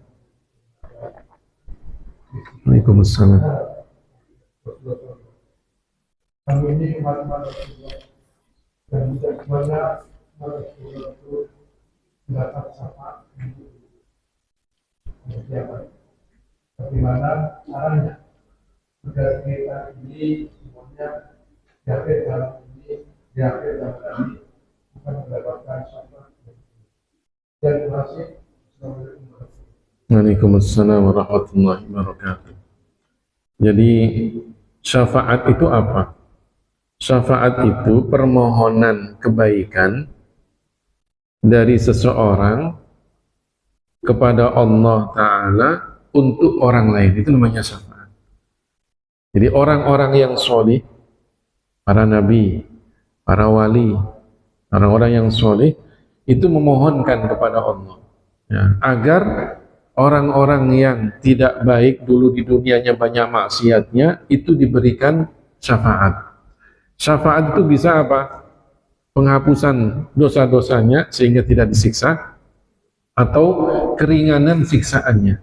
Waalaikumsalam. Kami ini umat-umat Rasulullah dan bagaimana Rasulullah itu mendapat syafaat bagaimana caranya agar kita ini semuanya diakhir dalam ini akan mendapatkan syafaat. Dan terima kasih. Waalaikumsalam warahmatullahi wabarakatuh. Jadi syafaat itu apa? Syafaat itu permohonan kebaikan dari seseorang kepada Allah Ta'ala untuk orang lain. Itu namanya syafaat. Jadi orang-orang yang solih, para nabi, para wali, orang-orang yang solih itu memohonkan kepada Allah ya, agar orang-orang yang tidak baik dulu di dunianya banyak maksiatnya itu diberikan syafaat. Syafaat itu bisa apa? Penghapusan dosa-dosanya sehingga tidak disiksa, atau keringanan siksaannya.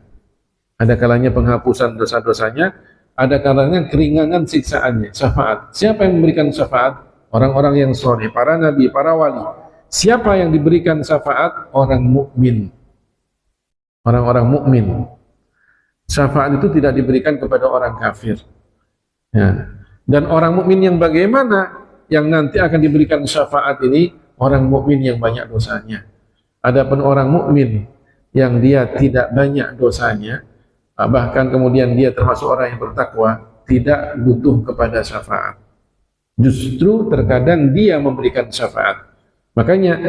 Ada kalanya penghapusan dosa-dosanya, ada kalanya keringanan siksaannya. Syafaat. Siapa yang memberikan syafaat? Orang-orang yang soleh, para nabi, para wali. Siapa yang diberikan syafaat? Orang mukmin. Orang-orang mukmin. Syafaat itu tidak diberikan kepada orang kafir. Ya. Dan orang mukmin yang bagaimana yang nanti akan diberikan syafaat ini? Orang mukmin yang banyak dosanya. Adapun orang mukmin yang dia tidak banyak dosanya, bahkan kemudian dia termasuk orang yang bertakwa, tidak butuh kepada syafaat. Justru terkadang dia memberikan syafaat. Makanya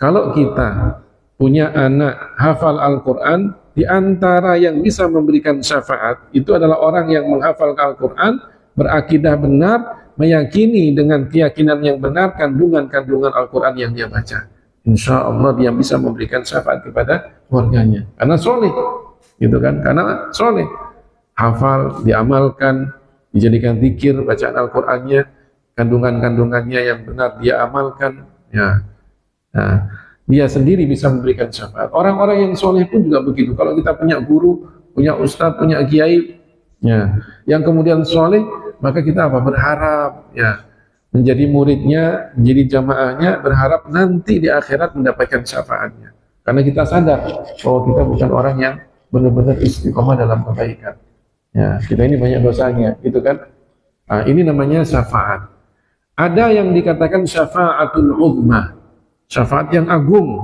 kalau kita punya anak hafal Al-Quran, di antara yang bisa memberikan syafaat itu adalah orang yang menghafal Al-Quran, berakidah benar, meyakini dengan keyakinan yang benar kandungan-kandungan Al-Quran yang dia baca. Insya Allah dia bisa memberikan syafaat kepada keluarganya karena soleh, gitu kan? Karena soleh, hafal, diamalkan, dijadikan zikir, bacaan Al-Qurannya, kandungan-kandungannya yang benar dia amalkan, ya. Nah, dia sendiri bisa memberikan syafaat. Orang-orang yang soleh pun juga begitu. Kalau kita punya guru, punya ustadz, punya kiai, ya, yang kemudian soleh, maka kita apa? Berharap, ya, menjadi muridnya, menjadi jamaahnya, berharap nanti di akhirat mendapatkan syafaatnya. Karena kita sadar bahwa kita bukan orang yang benar-benar istiqomah dalam kebaikan. Ya, kita ini banyak dosanya, gitu kan? Nah, ini namanya syafaat. Ada yang dikatakan syafaatul uzma, syafaat yang agung.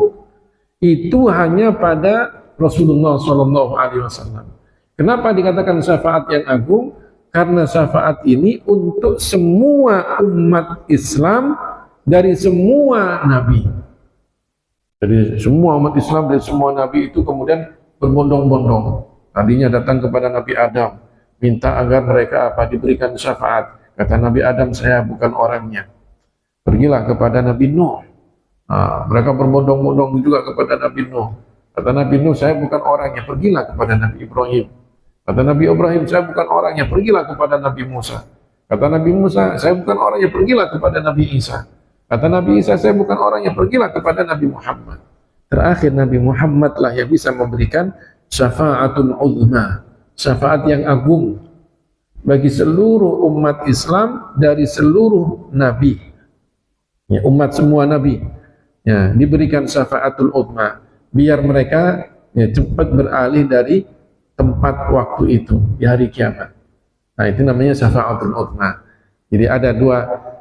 Itu hanya pada Rasulullah SAW. Kenapa dikatakan syafaat yang agung? Karena syafaat ini untuk semua umat Islam dari semua nabi. Jadi semua umat Islam dari semua nabi itu kemudian berbondong-bondong Tadinya datang kepada Nabi Adam, minta agar mereka diberikan syafaat. Kata Nabi Adam, saya bukan orangnya. Pergilah kepada Nabi Nuh. Mereka berbondong-bondong juga kepada Nabi Nuh. Kata Nabi Nuh, saya bukan orangnya. Pergilah kepada Nabi Ibrahim. Kata Nabi Ibrahim, saya bukan orangnya. Pergilah kepada Nabi Musa. Kata Nabi Musa, saya bukan orangnya. Pergilah kepada Nabi Isa. Kata Nabi Isa, saya bukan orangnya. Pergilah kepada Nabi Muhammad. Terakhir Nabi Muhammad lah yang bisa memberikan syafaatul uzma, syafaat yang agung bagi seluruh umat Islam dari seluruh nabi. Ya, umat semua nabi ya, diberikan syafaatul uzma biar mereka cepat beralih dari tempat waktu itu di hari kiamat. Nah, itu namanya syafaatul uzma. Jadi ada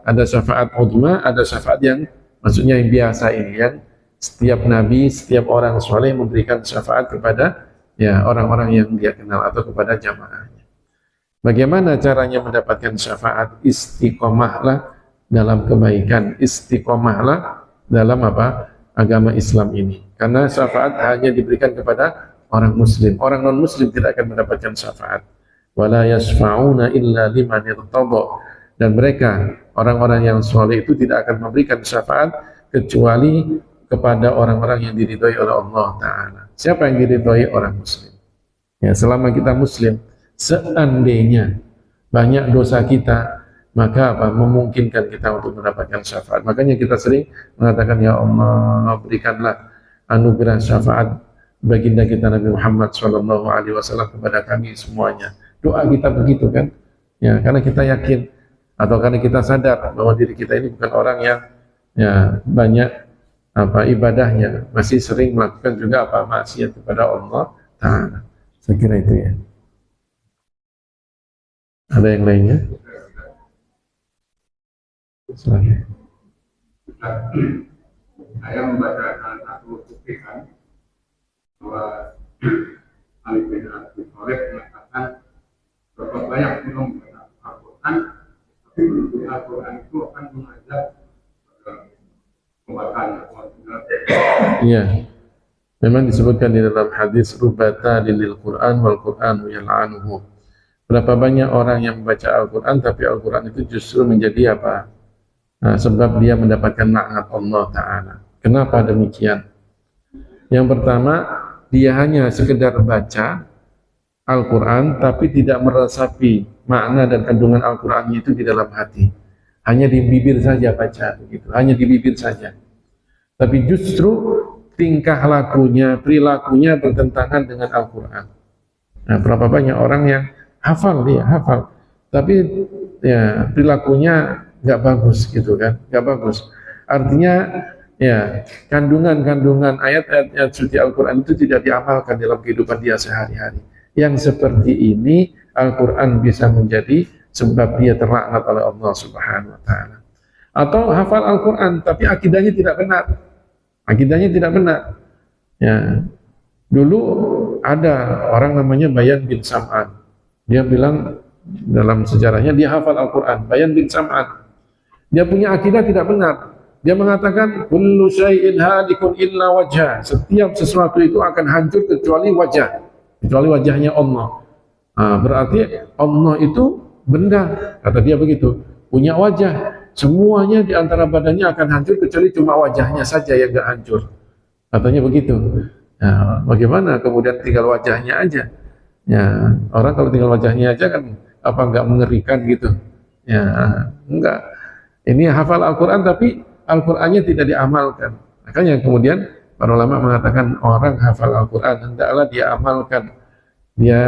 ada syafaat uzma, ada syafaat yang maksudnya yang biasa ini, yang setiap nabi, setiap orang soleh memberikan syafaat kepada orang-orang yang dia kenal atau kepada jamaahnya. Bagaimana caranya mendapatkan syafaat? Istiqomahlah dalam kebaikan, istiqomahlah dalam agama Islam ini. Karena syafaat hanya diberikan kepada orang muslim. Orang non muslim tidak akan mendapatkan syafaat. Wala yashfa'una illa liman irtada. Dan mereka, orang-orang yang soleh itu tidak akan memberikan syafaat kecuali kepada orang-orang yang diridhoi oleh Allah Ta'ala. Siapa yang diridhoi? Orang muslim. Ya, selama kita muslim, seandainya banyak dosa kita, maka memungkinkan kita untuk mendapatkan syafaat. Makanya kita sering mengatakan, ya Allah, berikanlah anugerah syafaat baginda kita Nabi Muhammad SAW kepada kami semuanya. Doa kita begitu kan? Ya, karena kita yakin atau karena kita sadar bahwa diri kita ini bukan orang yang banyak ibadahnya, masih sering melakukan juga maksiat kepada Allah Ta'ala. Saya kira itu ya. Ada yang lainnya? Silahkan. Saya membaca salah satu cuplikan bahwa Ali bin Abi Thalib mengatakan berapa banyak orang membaca Al-Quran, tapi di Al-Quran itu akan mengajak iya, memang disebutkan di dalam hadis rubata lil Quran wal Quranu yal'anuhu. Berapa banyak orang yang membaca Al-Quran tapi Al-Quran itu justru menjadi sebab dia mendapatkan laknat Allah Ta'ala. Kenapa demikian? Yang pertama, dia hanya sekedar baca Al-Quran tapi tidak meresapi makna dan kandungan Al-Qurannya itu di dalam hati. Hanya di bibir saja baca begitu, hanya di bibir saja. Tapi justru tingkah lakunya, perilakunya bertentangan dengan Al-Quran. Nah, berapa banyak orang yang hafal, tapi ya perilakunya nggak bagus gitu kan, nggak bagus. Artinya ya kandungan-kandungan ayat-ayat suci Al-Quran itu tidak diamalkan dalam kehidupan dia sehari-hari. Yang seperti ini Al-Quran bisa menjadi sebab dia terlaknat oleh Allah Subhanahu wa Ta'ala. Atau hafal Al-Quran tapi akidahnya tidak benar. Ya. Dulu ada orang namanya Bayan bin Sam'an. Dia bilang dalam sejarahnya dia hafal Al-Quran. Bayan bin Sam'an. Dia punya akidah tidak benar. Dia mengatakan kullu syai'in halikun illa wajah. Setiap sesuatu itu akan hancur kecuali wajah. Kecuali wajahnya Allah. Berarti Allah itu benda, kata dia begitu, punya wajah, semuanya di antara badannya akan hancur kecuali cuma wajahnya saja yang gak hancur, katanya begitu. Nah, bagaimana kemudian tinggal wajahnya aja? Ya, orang kalau tinggal wajahnya aja kan nggak mengerikan gitu? Ya, enggak. Ini hafal Al-Quran tapi Al-Qurannya tidak diamalkan. Makanya kemudian para ulama mengatakan orang hafal Al-Quran hendaklah dia amalkan, dia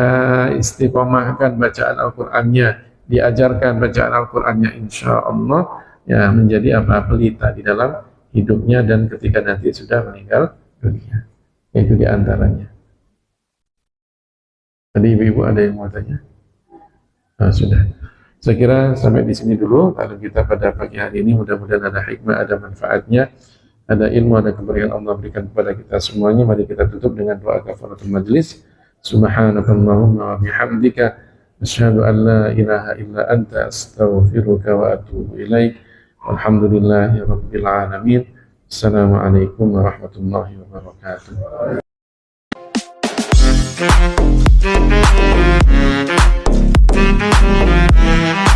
istiqomahkan bacaan Al-Qurannya, diajarkan bacaan Al-Qurannya, insya Allah ya menjadi pelita di dalam hidupnya dan ketika nanti sudah meninggal dunia. Itu diantaranya. Tadi ibu-ibu ada yang mau tanya? Sudah. Saya kira sampai di sini dulu. Kalau kita pada pagi hari ini mudah-mudahan ada hikmah, ada manfaatnya, ada ilmu, ada keberkahan Allah berikan kepada kita semuanya. Mari kita tutup dengan doa kafaratul majlis. Subhanakallahumma wa bihamdika asyhadu an la ilaha illa anta astaghfiruka wa atubu ilaik. Walhamdulillahi rabbil alamin. Assalamualaikum warahmatullahi wabarakatuh. Thank you.